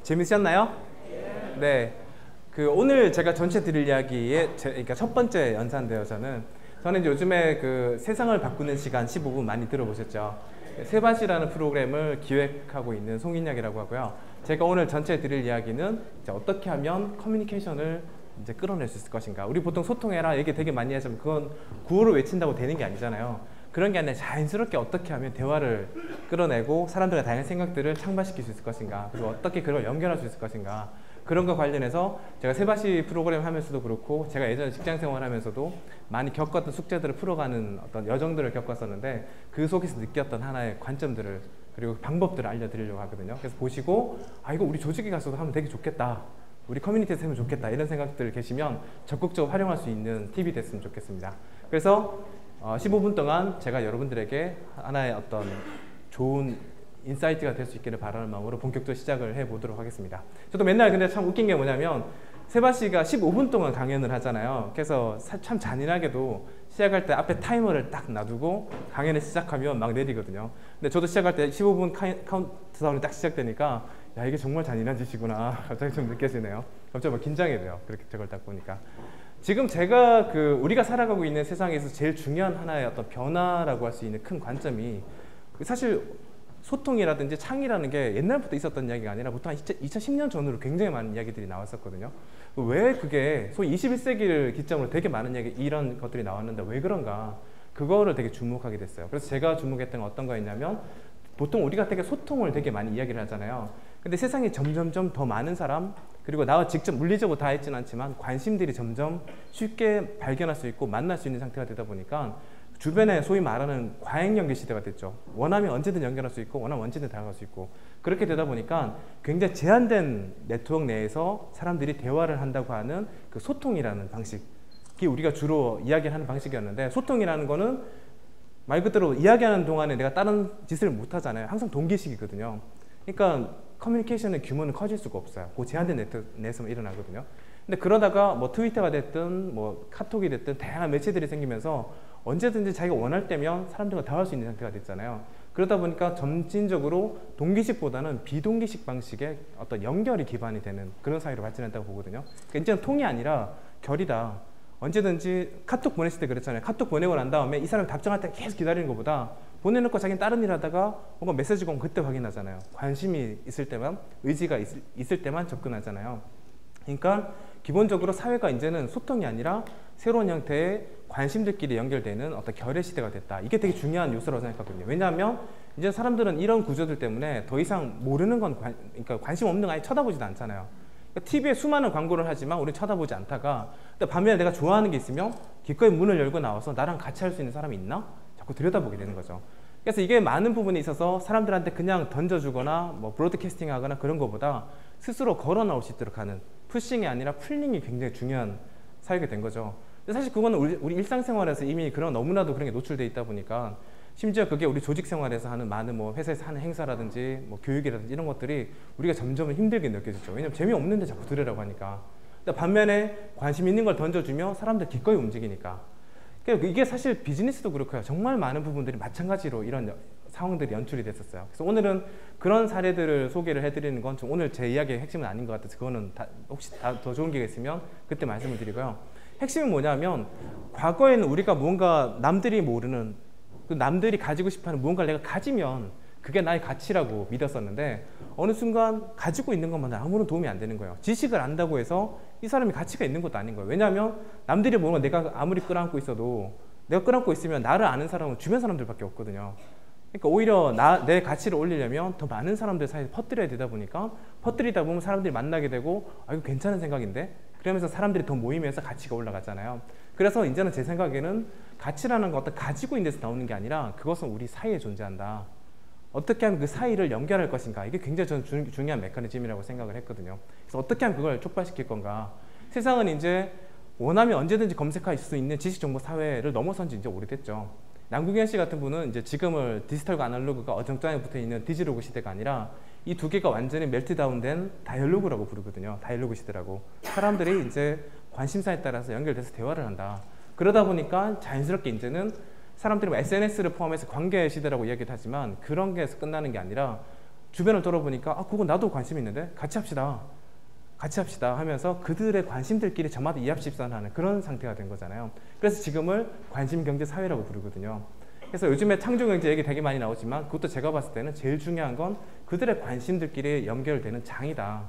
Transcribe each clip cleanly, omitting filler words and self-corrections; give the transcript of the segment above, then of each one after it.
재밌으셨나요? 네. 오늘 제가 전체 드릴 이야기의 그러니까 첫 번째 연사인데요. 저는 이제 요즘에 세상을 바꾸는 시간 15분 많이 들어보셨죠? 세밭이라는 프로그램을 기획하고 있는 송인혁이라고 하고요. 제가 오늘 전체 드릴 이야기는 이제 어떻게 하면 커뮤니케이션을 이제 끌어낼 수 있을 것인가. 우리 보통 소통해라 얘기 되게 많이 하지만 그건 구호를 외친다고 되는 게 아니잖아요. 그런 게 아니라 자연스럽게 어떻게 하면 대화를 끌어내고 사람들과 다양한 생각들을 창발시킬 수 있을 것인가, 그리고 어떻게 그걸 연결할 수 있을 것인가, 그런 거 관련해서 제가 세바시 프로그램 하면서도 그렇고 제가 예전에 직장 생활하면서도 많이 겪었던 숙제들을 풀어가는 어떤 여정들을 겪었었는데 그 속에서 느꼈던 하나의 관점들을 그리고 방법들을 알려드리려고 하거든요. 그래서 보시고 이거 우리 조직에 가서도 하면 되게 좋겠다, 우리 커뮤니티에서 하면 좋겠다, 이런 생각들 계시면 적극적으로 활용할 수 있는 팁이 됐으면 좋겠습니다. 그래서 15분 동안 제가 여러분들에게 하나의 어떤 좋은 인사이트가 될 수 있기를 바라는 마음으로 본격적으로 시작을 해보도록 하겠습니다. 저도 맨날 근데 참 웃긴 게 뭐냐면 세바씨가 15분 동안 강연을 하잖아요. 그래서 참 잔인하게도 시작할 때 앞에 타이머를 딱 놔두고 강연을 시작하면 막 내리거든요. 근데 저도 시작할 때 15분 카운트다운이 딱 시작되니까 야, 이게 정말 잔인한 짓이구나 갑자기 좀 느껴지네요. 갑자기 막 긴장이 돼요. 그렇게 저걸 딱 보니까. 지금 제가 우리가 살아가고 있는 세상에서 제일 중요한 하나의 어떤 변화라고 할 수 있는 큰 관점이 사실 소통이라든지 창의라는 게 옛날부터 있었던 이야기가 아니라 보통 한 2010년 전으로 굉장히 많은 이야기들이 나왔었거든요. 왜 그게 소위 21세기를 기점으로 되게 많은 이런 것들이 나왔는데 왜 그런가, 그거를 되게 주목하게 됐어요. 그래서 제가 주목했던 건 어떤 거였냐면, 보통 우리가 되게 소통을 되게 많이 이야기를 하잖아요. 근데 세상에 점점점 더 많은 사람, 그리고 나와 직접 물리적으로 다 있지는 않지만 관심들이 점점 쉽게 발견할 수 있고 만날 수 있는 상태가 되다 보니까 주변에 소위 말하는 과잉 연계 시대가 됐죠. 원하면 언제든 연결할 수 있고 원하면 언제든 다가갈 수 있고, 그렇게 되다 보니까 굉장히 제한된 네트워크 내에서 사람들이 대화를 한다고 하는 그 소통이라는 방식이 우리가 주로 이야기하는 방식이었는데, 소통이라는 거는 말 그대로 이야기하는 동안에 내가 다른 짓을 못 하잖아요. 항상 동기식이거든요. 그러니까 커뮤니케이션의 규모는 커질 수가 없어요. 그 제한된 네트워크 내에서만 일어나거든요. 근데 그러다가 뭐 트위터가 됐든 뭐 카톡이 됐든 다양한 매체들이 생기면서 언제든지 자기가 원할 때면 사람들과 대화할 수 있는 상태가 됐잖아요. 그러다 보니까 점진적으로 동기식보다는 비동기식 방식의 어떤 연결이 기반이 되는 그런 사회로 발전했다고 보거든요. 그러니까 이제는 통이 아니라 결이다. 언제든지 카톡 보냈을 때 그랬잖아요. 카톡 보내고 난 다음에 이 사람이 답장할 때 계속 기다리는 것보다 보내놓고 자기는 다른 일 하다가 뭔가 메시지가 오면 그때 확인하잖아요. 관심이 있을 때만, 의지가 있을 때만 접근하잖아요. 그러니까 기본적으로 사회가 이제는 소통이 아니라 새로운 형태의 관심들끼리 연결되는 어떤 결의 시대가 됐다. 이게 되게 중요한 요소라고 생각하거든요. 왜냐하면 이제 사람들은 이런 구조들 때문에 더 이상 모르는 건 그러니까 관심 없는 거 아예 쳐다보지도 않잖아요. 그러니까 TV에 수많은 광고를 하지만 우리는 쳐다보지 않다가, 반면에 내가 좋아하는 게 있으면 기꺼이 문을 열고 나와서 나랑 같이 할 수 있는 사람이 있나? 자꾸 들여다보게 되는 거죠. 그래서 이게 많은 부분에 있어서 사람들한테 그냥 던져주거나 뭐 브로드캐스팅 하거나 그런 것보다 스스로 걸어 나올 수 있도록 하는 푸싱이 아니라 풀링이 굉장히 중요한 사회가 된 거죠. 근데 사실 그거는 우리 일상생활에서 이미 너무나도 그런 게 노출되어 있다 보니까, 심지어 그게 우리 조직 생활에서 하는 많은 뭐 회사에서 하는 행사라든지 뭐 교육이라든지 이런 것들이 우리가 점점 힘들게 느껴지죠. 왜냐면 재미없는데 자꾸 들으라고 하니까. 근데 반면에 관심 있는 걸 던져주며 사람들 기꺼이 움직이니까. 그러니까 이게 사실 비즈니스도 그렇고요. 정말 많은 부분들이 마찬가지로 이런 상황들이 연출이 됐었어요. 그래서 오늘은 그런 사례들을 소개를 해드리는 건 오늘 제 이야기의 핵심은 아닌 것 같아서 그거는 혹시 더 좋은 기회가 있으면 그때 말씀을 드리고요. 핵심은 뭐냐면, 과거에는 우리가 뭔가 남들이 모르는, 남들이 가지고 싶어하는 무언가를 내가 가지면 그게 나의 가치라고 믿었었는데, 어느 순간 가지고 있는 것만 아무런 도움이 안 되는 거예요. 지식을 안다고 해서 이 사람이 가치가 있는 것도 아닌 거예요. 왜냐하면 남들이 모르는 걸 내가 아무리 끌어안고 있어도, 내가 끌어안고 있으면 나를 아는 사람은 주변 사람들밖에 없거든요. 그러니까 오히려 내 가치를 올리려면 더 많은 사람들 사이에 퍼뜨려야 되다 보니까, 퍼뜨리다 보면 사람들이 만나게 되고 이거 괜찮은 생각인데? 그러면서 사람들이 더 모이면서 가치가 올라가잖아요. 그래서 이제는 제 생각에는 가치라는 거 어떤 가지고 있는 데서 나오는 게 아니라 그것은 우리 사이에 존재한다. 어떻게 하면 그 사이를 연결할 것인가, 이게 굉장히 저는 중요한 메커니즘이라고 생각을 했거든요. 그래서 어떻게 하면 그걸 촉발시킬 건가. 세상은 이제 원하면 언제든지 검색할 수 있는 지식정보 사회를 넘어선 지 이제 오래됐죠. 남궁현 씨 같은 분은 이제 지금을 디지털과 아날로그가 어정쩡하게 붙어있는 디지로그 시대가 아니라 이 두 개가 완전히 멜트다운된 다이얼로그라고 부르거든요. 다이얼로그 시대라고. 사람들이 이제 관심사에 따라서 연결돼서 대화를 한다. 그러다 보니까 자연스럽게 이제는 사람들이 SNS를 포함해서 관계 시대라고 이야기를 하지만 그런 게서 끝나는 게 아니라 주변을 돌아보니까 아 그거 나도 관심 있는데 같이 합시다. 같이 합시다 하면서 그들의 관심들끼리 저마다 이합집산하는 그런 상태가 된 거잖아요. 그래서 지금을 관심경제사회라고 부르거든요. 그래서 요즘에 창조경제 얘기 되게 많이 나오지만 그것도 제가 봤을 때는 제일 중요한 건 그들의 관심들끼리 연결되는 장이다.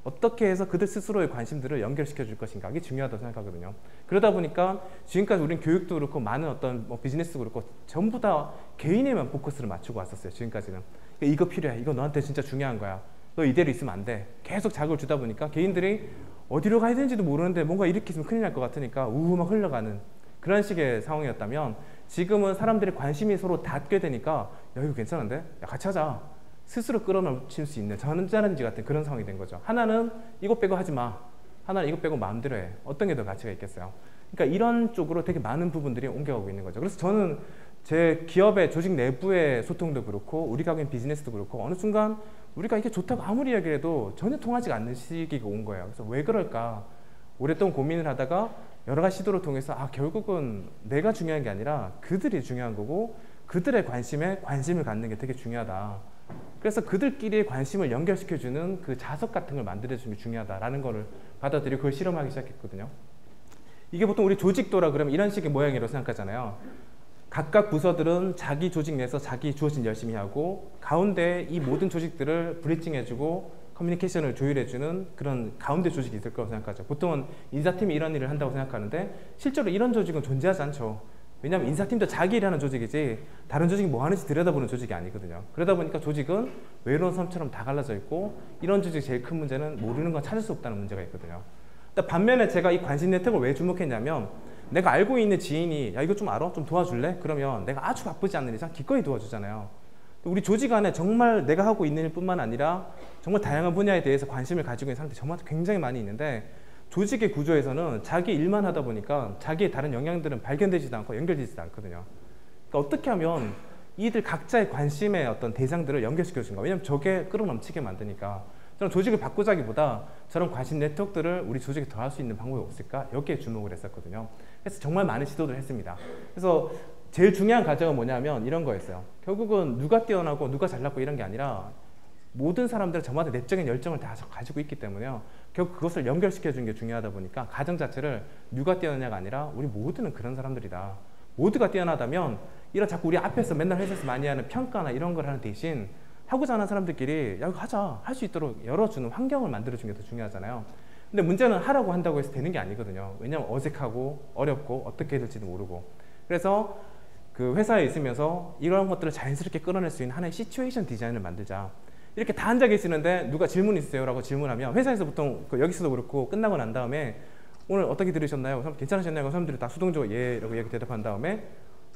어떻게 해서 그들 스스로의 관심들을 연결시켜 줄 것인가, 이게 중요하다고 생각하거든요. 그러다 보니까 지금까지 우리는 교육도 그렇고 많은 어떤 뭐 비즈니스도 그렇고 전부 다 개인에만 포커스를 맞추고 왔었어요. 지금까지는 이거 필요해, 이거 너한테 진짜 중요한 거야, 너 이대로 있으면 안 돼, 계속 자극을 주다 보니까 개인들이 어디로 가야 되는지도 모르는데 뭔가 이렇게 있으면 큰일 날 것 같으니까 우우 막 흘러가는 그런 식의 상황이었다면, 지금은 사람들이 관심이 서로 닿게 되니까 야 이거 괜찮은데? 야 같이 하자, 스스로 끌어넘칠 수 있는 전자레인지 같은 그런 상황이 된 거죠. 하나는 이거 빼고 하지 마, 하나는 이거 빼고 마음대로 해. 어떤 게 더 가치가 있겠어요? 그러니까 이런 쪽으로 되게 많은 부분들이 옮겨가고 있는 거죠. 그래서 저는 제 기업의 조직 내부의 소통도 그렇고 우리 가게인 비즈니스도 그렇고 어느 순간 우리가 이게 좋다고 아무리 이야기를 해도 전혀 통하지 않는 시기가 온 거예요. 그래서 왜 그럴까 오랫동안 고민을 하다가 여러 가지 시도를 통해서 아 결국은 내가 중요한 게 아니라 그들이 중요한 거고 그들의 관심에 관심을 갖는 게 되게 중요하다. 그래서 그들끼리의 관심을 연결시켜주는 그 자석 같은 걸 만들어주는 게 중요하다라는 거를 받아들이고 그걸 실험하기 시작했거든요. 이게 보통 우리 조직도라 그러면 이런 식의 모양이라고 생각하잖아요. 각각 부서들은 자기 조직 내에서 자기 주어진 열심히 하고 가운데 이 모든 조직들을 브리징해주고 커뮤니케이션을 조율해주는 그런 가운데 조직이 있을 거라고 생각하죠. 보통은 인사팀이 이런 일을 한다고 생각하는데 실제로 이런 조직은 존재하지 않죠. 왜냐하면 인사팀도 자기 일하는 조직이지 다른 조직이 뭐 하는지 들여다보는 조직이 아니거든요. 그러다 보니까 조직은 외로운 섬처럼 다 갈라져 있고 이런 조직의 제일 큰 문제는 모르는 건 찾을 수 없다는 문제가 있거든요. 반면에 제가 이 관심 네트워크를 왜 주목했냐면 내가 알고 있는 지인이 야 이거 좀 알아? 좀 도와줄래? 그러면 내가 아주 바쁘지 않는 이상 기꺼이 도와주잖아요. 우리 조직 안에 정말 내가 하고 있는 일뿐만 아니라 정말 다양한 분야에 대해서 관심을 가지고 있는 사람들이 정말 굉장히 많이 있는데 조직의 구조에서는 자기 일만 하다 보니까 자기의 다른 영향들은 발견되지도 않고 연결되지도 않거든요. 그러니까 어떻게 하면 이들 각자의 관심의 어떤 대상들을 연결시켜 주는가? 왜냐면 저게 끌어넘치게 만드니까. 저는 조직을 바꾸자기보다 저런 관심 네트워크들을 우리 조직에 더할 수 있는 방법이 없을까? 여기에 주목을 했었거든요. 그래서 정말 많은 시도를 했습니다. 그래서 제일 중요한 과정은 뭐냐면 이런 거였어요. 결국은 누가 뛰어나고 누가 잘났고 이런 게 아니라 모든 사람들은 저마다 내적인 열정을 다 가지고 있기 때문에요. 결국 그것을 연결시켜 주는 게 중요하다 보니까 가정 자체를 누가 뛰어나냐가 아니라 우리 모두는 그런 사람들이다. 모두가 뛰어나다면 이런 자꾸 우리 앞에서 맨날 회사에서 많이 하는 평가나 이런 걸 하는 대신 하고자 하는 사람들끼리 야 이거 하자, 할 수 있도록 열어주는 환경을 만들어주는 게 더 중요하잖아요. 근데 문제는 하라고 한다고 해서 되는 게 아니거든요. 왜냐하면 어색하고 어렵고 어떻게 해야 될지도 모르고. 그래서 그 회사에 있으면서 이런 것들을 자연스럽게 끌어낼 수 있는 하나의 시츄에이션 디자인을 만들자. 이렇게 다 앉아 계시는데 누가 질문 있으세요? 라고 질문하면 회사에서 보통 여기서도 그렇고 끝나고 난 다음에 오늘 어떻게 들으셨나요? 괜찮으셨나요? 사람들이 다 수동적으로 예 라고 이렇게 대답한 다음에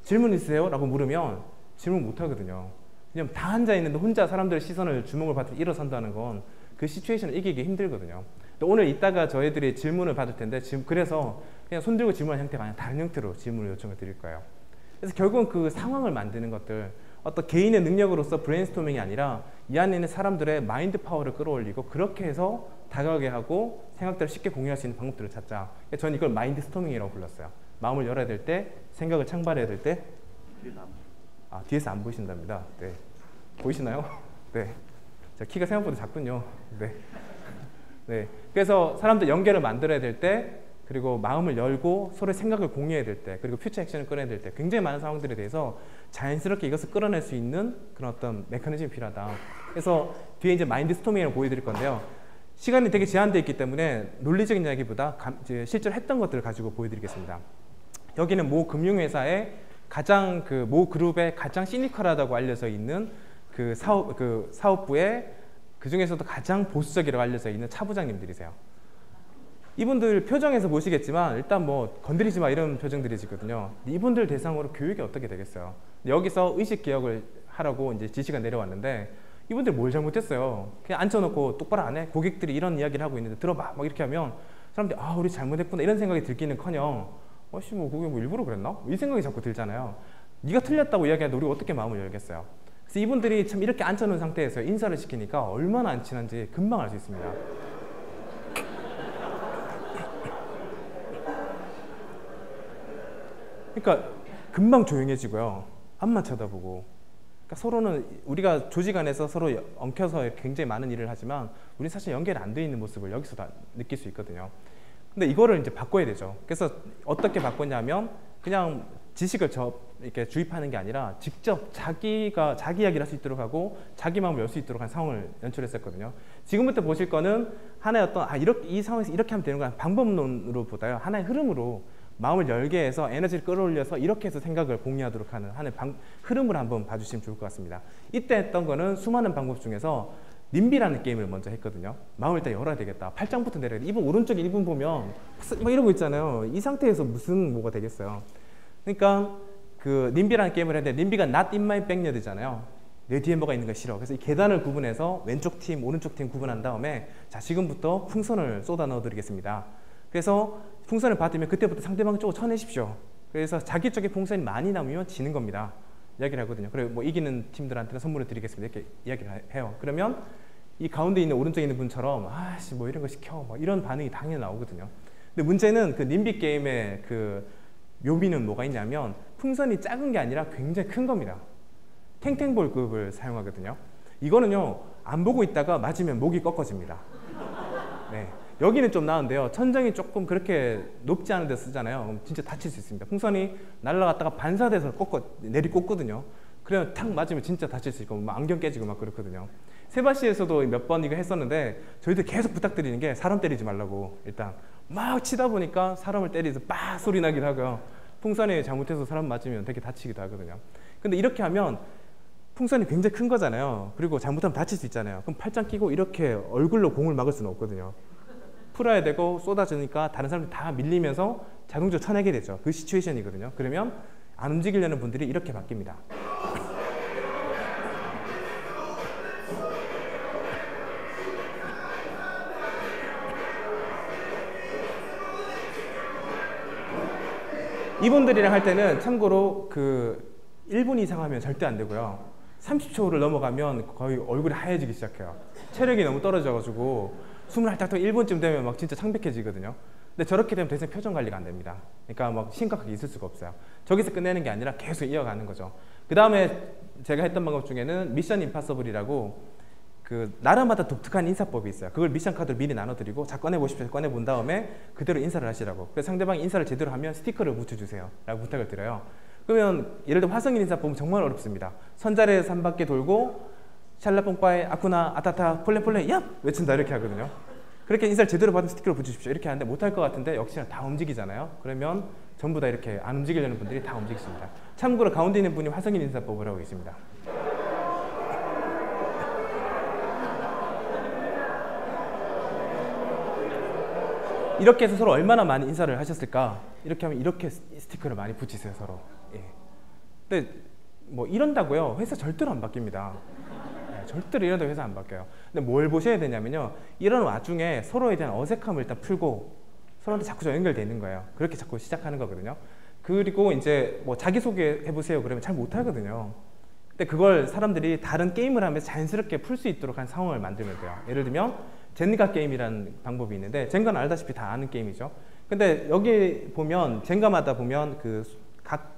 질문 있으세요? 라고 물으면 질문 못 하거든요. 왜냐면 다 앉아 있는데 혼자 사람들의 시선을 주목을 받고 일어선다는 건 그 시츄에이션을 이기기 힘들거든요. 오늘 이따가 저희들이 질문을 받을 텐데 지금 그래서 그냥 손 들고 질문하는 형태가 아니라 다른 형태로 질문을 요청을 드릴 거예요. 그래서 결국은 그 상황을 만드는 것들, 어떤 개인의 능력으로서 브레인스토밍이 아니라 이 안에 있는 사람들의 마인드 파워를 끌어올리고 그렇게 해서 다가가게 하고 생각들을 쉽게 공유할 수 있는 방법들을 찾자. 저는 이걸 마인드 스토밍이라고 불렀어요. 마음을 열어야 될 때, 생각을 창발해야 될 때. 뒤에서 안 보이신답니다. 네. 보이시나요? 네. 자, 키가 생각보다 작군요. 네. 네. 그래서 사람들 연결을 만들어야 될 때, 그리고 마음을 열고 서로의 생각을 공유해야 될 때, 그리고 퓨처 액션을 끌어내야 될 때 굉장히 많은 상황들에 대해서 자연스럽게 이것을 끌어낼 수 있는 그런 어떤 메커니즘이 필요하다. 그래서 뒤에 이제 마인드 스토밍을 보여드릴 건데요. 시간이 되게 제한되어 있기 때문에 논리적인 이야기보다 이제 실제로 했던 것들을 가지고 보여드리겠습니다. 여기는 모 금융회사의 가장 모 그룹의 가장 시니컬하다고 알려져 있는 그 사업부의 그 중에서도 가장 보수적이라고 알려져 있는 차부장님들이세요. 이분들 표정에서 보시겠지만 일단 뭐 건드리지 마 이런 표정들이 지거든요. 이분들 대상으로 교육이 어떻게 되겠어요? 여기서 의식 기억을 하라고 이제 지시가 내려왔는데 이분들 뭘 잘못했어요? 그냥 앉혀놓고 똑바로 안 해? 고객들이 이런 이야기를 하고 있는데 들어봐 막 이렇게 하면 사람들이 아 우리 잘못했구나 이런 생각이 들기는커녕 어씨 뭐 그게 뭐 일부러 그랬나? 이 생각이 자꾸 들잖아요. 네가 틀렸다고 이야기하는데 우리가 어떻게 마음을 열겠어요? 그래서 이분들이 참 이렇게 앉혀놓은 상태에서 인사를 시키니까 얼마나 안 친한지 금방 알 수 있습니다. 그러니까 금방 조용해지고요. 앞만 쳐다보고 그러니까 서로는 우리가 조직 안에서 서로 엉켜서 굉장히 많은 일을 하지만 우리는 사실 연결이 안 돼 있는 모습을 여기서 다 느낄 수 있거든요. 근데 이거를 이제 바꿔야 되죠. 그래서 어떻게 바꿨냐면 그냥 지식을 이렇게 주입하는 게 아니라 직접 자기 이야기를 할 수 있도록 하고 자기 마음을 열 수 있도록 한 상황을 연출했었거든요. 지금부터 보실 거는 하나의 어떤 이 상황에서 이렇게 하면 되는 거야 방법론으로 보다요. 하나의 흐름으로 마음을 열게 해서 에너지를 끌어올려서 이렇게 해서 생각을 공유하도록 하는 흐름을 한번 봐주시면 좋을 것 같습니다. 이때 했던 거는 수많은 방법 중에서 님비라는 게임을 먼저 했거든요. 마음을 일단 열어야 되겠다. 팔짱부터 내려야 돼. 이분 오른쪽에 이분 보면 막 이러고 있잖아요. 이 상태에서 무슨 뭐가 되겠어요. 그러니까 그 님비라는 게임을 했는데 님비가 not in my backyard잖아요. 내 뒤에 뭐가 있는 거 싫어. 그래서 이 계단을 구분해서 왼쪽 팀, 오른쪽 팀 구분한 다음에 자 지금부터 풍선을 쏟아 넣어 드리겠습니다. 그래서 풍선을 받으면 그때부터 상대방 쪽으로 쳐내십시오. 그래서 자기 쪽에 풍선이 많이 남으면 지는 겁니다. 이야기를 하거든요. 그리고 뭐 이기는 팀들한테는 선물을 드리겠습니다. 이렇게 이야기를 해요. 그러면 이 가운데 있는 오른쪽에 있는 분처럼 아씨 뭐 이런 거 시켜 뭐 이런 반응이 당연히 나오거든요. 근데 문제는 그 님비 게임의 그 묘미는 뭐가 있냐면 풍선이 작은 게 아니라 굉장히 큰 겁니다. 탱탱볼급을 사용하거든요. 이거는요 안 보고 있다가 맞으면 목이 꺾어집니다. 네. 여기는 좀 나은데요. 천정이 조금 그렇게 높지 않은 데 쓰잖아요. 그럼 진짜 다칠 수 있습니다. 풍선이 날아갔다가 반사돼서 내리꽂거든요. 그러면 탁 맞으면 진짜 다칠 수 있고 막 안경 깨지고 막 그렇거든요. 세바시에서도 몇 번 이거 했었는데 저희들 계속 부탁드리는 게 사람 때리지 말라고. 일단 막 치다 보니까 사람을 때리서 빡 소리 나기도 하고요. 풍선이 잘못해서 사람 맞으면 되게 다치기도 하거든요. 근데 이렇게 하면 풍선이 굉장히 큰 거잖아요. 그리고 잘못하면 다칠 수 있잖아요. 그럼 팔짱 끼고 이렇게 얼굴로 공을 막을 수는 없거든요. 풀어야 되고 쏟아지니까 다른 사람들 다 밀리면서 자동적으로 쳐내게 되죠. 그 시츄에이션이거든요. 그러면 안 움직이려는 분들이 이렇게 바뀝니다. 이분들이랑 할 때는 참고로 그 1분 이상 하면 절대 안 되고요. 30초를 넘어가면 거의 얼굴이 하얘지기 시작해요. 체력이 너무 떨어져가지고 숨을 핥다 1분쯤 되면 막 진짜 창백해지거든요. 근데 저렇게 되면 더 이상 표정 관리가 안 됩니다. 그러니까 막 심각하게 있을 수가 없어요. 저기서 끝내는 게 아니라 계속 이어가는 거죠. 그 다음에 제가 했던 방법 중에는 미션 임파서블이라고 그 나라마다 독특한 인사법이 있어요. 그걸 미션 카드를 미리 나눠드리고 자 꺼내보십시오. 꺼내본 다음에 그대로 인사를 하시라고. 그래서 상대방이 인사를 제대로 하면 스티커를 붙여주세요 라고 부탁을 드려요. 그러면 예를 들어 화성인 인사법은 정말 어렵습니다. 선자리에서 한 바퀴 돌고 샬라뽕빠에 아쿠나 아타타 폴레폴레 야! 외친다 이렇게 하거든요. 그렇게 인사를 제대로 받은 스티커를 붙여주십시오 이렇게 하는데 못할 것 같은데 역시나 다 움직이잖아요. 그러면 전부 다 이렇게 안 움직이려는 분들이 다 움직이십니다. 참고로 가운데 있는 분이 화성인 인사법을 하고 계십니다. 이렇게 해서 서로 얼마나 많이 인사를 하셨을까? 이렇게 하면 이렇게 스티커를 많이 붙이세요 서로. 예. 근데 뭐 이런다고요 회사 절대로 안 바뀝니다. 예, 절대로 이런다고 회사 안 바뀌어요. 근데 뭘 보셔야 되냐면요 이런 와중에 서로에 대한 어색함을 일단 풀고 서로한테 자꾸 연결되어 있는 거예요. 그렇게 자꾸 시작하는 거거든요. 그리고 이제 뭐 자기소개 해보세요 그러면 잘 못하거든요. 근데 그걸 사람들이 다른 게임을 하면서 자연스럽게 풀 수 있도록 한 상황을 만들면 돼요. 예를 들면 젠가 게임이라는 방법이 있는데 젠가는 알다시피 다 아는 게임이죠. 근데 여기 보면 젠가마다 보면 각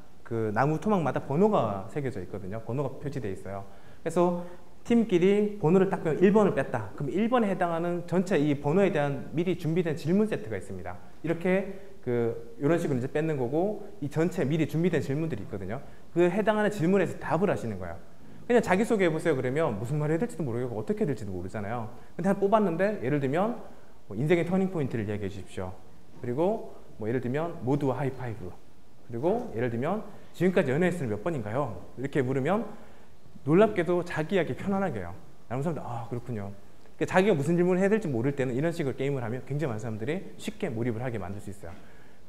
나무 토막마다 번호가 새겨져 있거든요. 번호가 표시되어 있어요. 그래서 팀끼리 번호를 딱 빼면 1번을 뺐다. 그럼 1번에 해당하는 전체 이 번호에 대한 미리 준비된 질문 세트가 있습니다. 이렇게 이런 식으로 이제 뺏는 거고 이 전체 미리 준비된 질문들이 있거든요. 그 해당하는 질문에서 답을 하시는 거예요. 그냥 자기소개 해보세요 그러면 무슨 말을 해야 될지도 모르겠고 어떻게 해야 될지도 모르잖아요. 근데 한 뽑았는데 예를 들면 뭐 인생의 터닝포인트를 이야기해 주십시오. 그리고 뭐 예를 들면 모두와 하이파이브. 그리고 예를 들면 지금까지 연애했을 몇 번인가요? 이렇게 물으면 놀랍게도 자기 이야기 편안하게 해요. 다른 사람들 아 그렇군요. 그러니까 자기가 무슨 질문을 해야 될지 모를 때는 이런 식으로 게임을 하면 굉장히 많은 사람들이 쉽게 몰입을 하게 만들 수 있어요.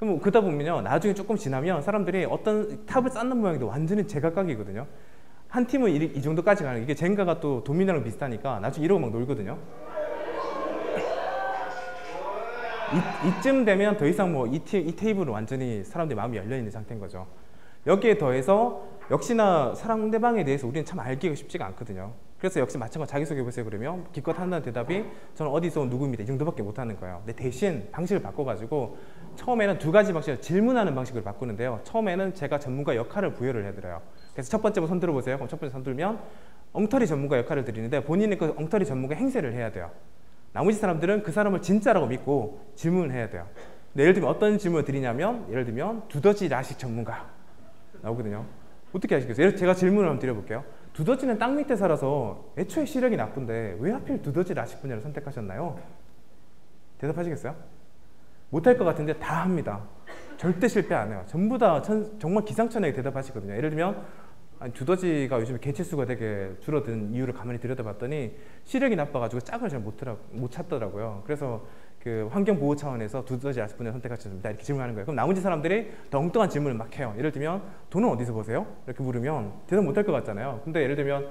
그럼 그러다 보면요 나중에 조금 지나면 사람들이 어떤 탑을 쌓는 모양도 완전히 제각각이거든요. 한 팀은 이 정도까지 가는 이게 젠가가 또 도미노랑 비슷하니까 나중에 이러고 막 놀거든요. 이쯤 되면 더 이상 뭐 이 테이블은 완전히 사람들이 마음이 열려있는 상태인 거죠. 여기에 더해서 역시나 상대방에 대해서 우리는 참 알기가 쉽지가 않거든요. 그래서 역시 마찬가지로 자기소개해보세요 그러면 기껏 한다는 대답이 저는 어디서 온 누구입니다 이 정도밖에 못하는 거예요. 근데 대신 방식을 바꿔가지고 처음에는 두 가지 방식을 질문하는 방식으로 바꾸는데요. 처음에는 제가 전문가 역할을 부여를 해드려요. 그래서 첫 번째 손 들어보세요. 그럼 첫 번째 손 들면 엉터리 전문가 역할을 드리는데 본인이 그 엉터리 전문가 행세를 해야 돼요. 나머지 사람들은 그 사람을 진짜라고 믿고 질문을 해야 돼요. 근데 예를 들면 어떤 질문을 드리냐면 예를 들면 두더지 라식 전문가 나오거든요. 어떻게 하시겠어요? 제가 질문을 한번 드려볼게요. 두더지는 땅 밑에 살아서 애초에 시력이 나쁜데 왜 하필 두더지 라식 분야를 선택하셨나요? 대답하시겠어요? 못할 것 같은데 다 합니다. 절대 실패 안 해요. 전부 다 정말 기상천외하게 대답하시거든요. 예를 들면 아니, 두더지가 요즘에 개체수가 되게 줄어든 이유를 가만히 들여다봤더니 시력이 나빠가지고 짝을 잘 못 찾더라고요. 그래서 그 환경보호 차원에서 두더지 라식 분야를 선택하셨습니다. 이렇게 질문하는 거예요. 그럼 나머지 사람들이 더 엉뚱한 질문을 막 해요. 예를 들면 돈은 어디서 버세요? 이렇게 물으면 대답 못할 것 같잖아요. 근데 예를 들면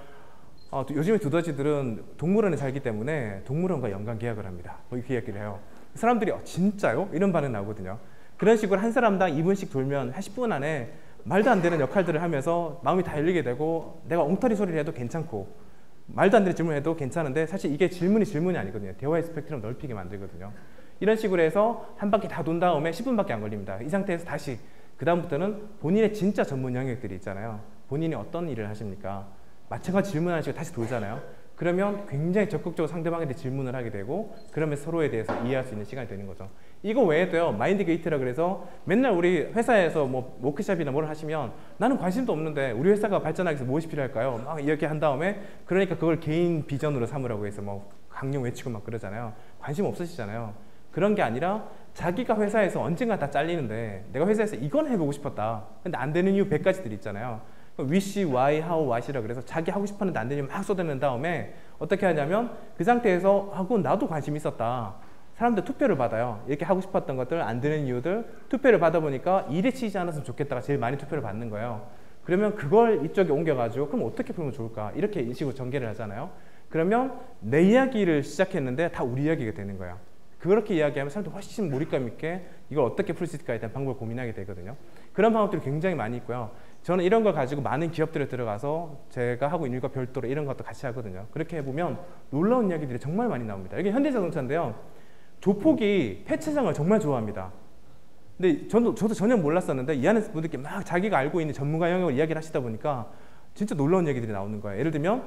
요즘에 두더지들은 동물원에 살기 때문에 동물원과 연간 계약을 합니다. 뭐 이렇게 이야기를 해요. 사람들이 진짜요? 이런 반응 나오거든요. 그런 식으로 한 사람당 2분씩 돌면 한 10분 안에 말도 안 되는 역할들을 하면서 마음이 다 열리게 되고 내가 엉터리 소리를 해도 괜찮고 말도 안 되는 질문을 해도 괜찮은데 사실 이게 질문이 아니거든요. 대화의 스펙트럼 넓히게 만들거든요. 이런 식으로 해서 한 바퀴 다 돈 다음에 10분밖에 안 걸립니다. 이 상태에서 다시 그 다음부터는 본인의 진짜 전문 영역들이 있잖아요. 본인이 어떤 일을 하십니까? 마찬가지 질문하시고 다시 돌잖아요. 그러면 굉장히 적극적으로 상대방에 대해 질문을 하게 되고 그러면 서로에 대해서 이해할 수 있는 시간이 되는 거죠. 이거 외에도요, 마인드 게이트라 그래서 맨날 우리 회사에서 뭐 워크숍이나 뭘 하시면 나는 관심도 없는데 우리 회사가 발전하기 위해서 무엇이 필요할까요? 막 이렇게 한 다음에 그러니까 그걸 개인 비전으로 삼으라고 해서 뭐 강령 외치고 막 그러잖아요. 관심 없으시잖아요. 그런 게 아니라 자기가 회사에서 언젠가 다 잘리는데 내가 회사에서 이건 해보고 싶었다. 근데 안 되는 이유 100가지들이 있잖아요. wish, why, how, what이라 그래서 자기 하고 싶었는데 안 되면 막 쏟아낸 다음에 어떻게 하냐면 그 상태에서 하고 나도 관심 있었다. 사람들 투표를 받아요. 이렇게 하고 싶었던 것들, 안 되는 이유들 투표를 받아보니까 일에 치이지 않았으면 좋겠다가 제일 많이 투표를 받는 거예요. 그러면 그걸 이쪽에 옮겨가지고 그럼 어떻게 풀면 좋을까? 이렇게 이 식으로 전개를 하잖아요. 그러면 내 이야기를 시작했는데 다 우리 이야기가 되는 거예요. 그렇게 이야기하면 사람들이 훨씬 몰입감 있게 이걸 어떻게 풀 수 있을까에 대한 방법을 고민하게 되거든요. 그런 방법들이 굉장히 많이 있고요. 저는 이런 걸 가지고 많은 기업들에 들어가서 제가 하고 있는 일과 별도로 이런 것도 같이 하거든요. 그렇게 해보면 놀라운 이야기들이 정말 많이 나옵니다. 여기 현대자동차인데요. 조폭이 폐차장을 정말 좋아합니다. 근데 저도 전혀 몰랐었는데 이 안에 분들께 막 자기가 알고 있는 전문가 영역을 이야기를 하시다 보니까 진짜 놀라운 얘기들이 나오는 거예요. 예를 들면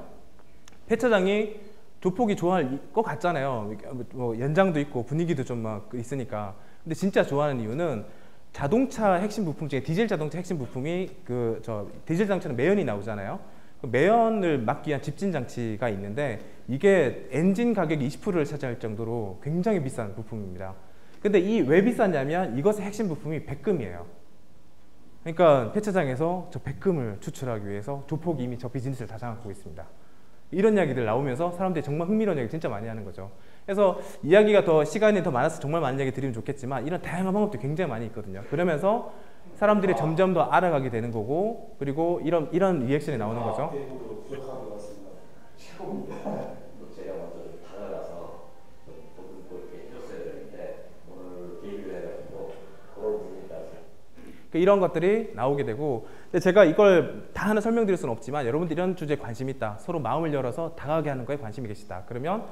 폐차장이 조폭이 좋아할 것 같잖아요. 뭐 연장도 있고 분위기도 좀 막 있으니까. 근데 진짜 좋아하는 이유는 자동차 핵심 부품 중에 디젤 자동차 핵심 부품이 디젤 자동차는 매연이 나오잖아요. 그 매연을 막기 위한 집진 장치가 있는데 이게 엔진 가격이 20%를 차지할 정도로 굉장히 비싼 부품입니다. 근데 이 왜 비싸냐면 이것의 핵심 부품이 백금이에요. 그러니까 폐차장에서 저 백금을 추출하기 위해서 조폭이 이미 저 비즈니스를 다 장악하고 있습니다. 이런 이야기들 나오면서 사람들이 정말 흥미로운 이야기 진짜 많이 하는 거죠. 그래서 이야기가 더 시간이 더 많아서 정말 많은 이야기 드리면 좋겠지만 이런 다양한 방법들이 굉장히 많이 있거든요. 그러면서 사람들이 점점 더 알아가게 되는 거고 그리고 이런 리액션이 나오는 거죠. 제가 먼저 다가가서 뭐 이렇게 해줬어야 되는데 오늘 기회를 해가지고 그런 부분까지 이런 것들이 나오게 되고 근데 제가 이걸 다 하나 설명드릴 수는 없지만 여러분들 이런 주제에 관심이 있다. 서로 마음을 열어서 다가가게 하는 거에 관심이 계시다. 그러면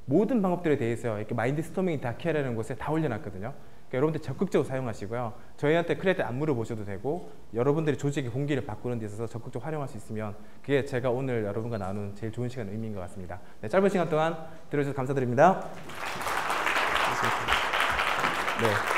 모든 방법들에 대해서 이렇게 마인드 스토밍 다큐라는 곳에 다 올려놨거든요. 그러니까 여러분들 적극적으로 사용하시고요. 저희한테 크레딧 안 물어보셔도 되고 여러분들이 조직의 공기를 바꾸는 데 있어서 적극적으로 활용할 수 있으면 그게 제가 오늘 여러분과 나눈 제일 좋은 시간 의미인 것 같습니다. 네, 짧은 시간 동안 들어주셔서 감사드립니다. 네.